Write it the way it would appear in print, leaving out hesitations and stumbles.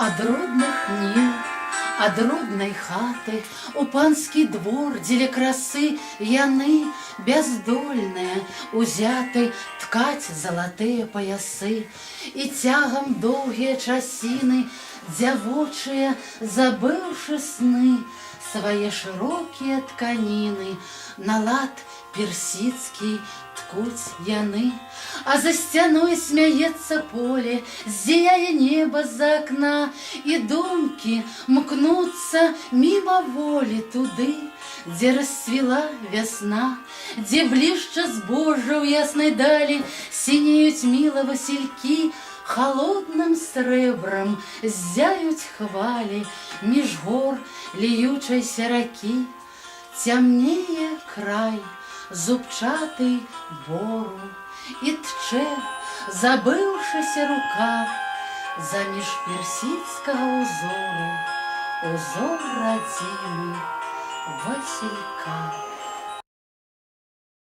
Ад родных дней, ад роднай хаты у панскі двор, дзеля красы яны бяздольныя узяты ткаць залатыя паясы, і цягам доўгія часіны дзявочыя, забыўшы сны, свае шырокія тканіны на лад персідскі ткуць яны. А за сцяной смяецца поле, зияе неба з акна, і думкі мкнуцца мімаволі туды, дзе расцвіла вясна, дзе блішча збожжа ў яснай далі, сінеюць міла васількі, холодным срэбрам ззяюць хвалі між гор ліючайся ракі. Цямнее край зубчатый бору, і тчэ, забыўшыся рука, заміж персідскага узору, узор радзімы Васілька.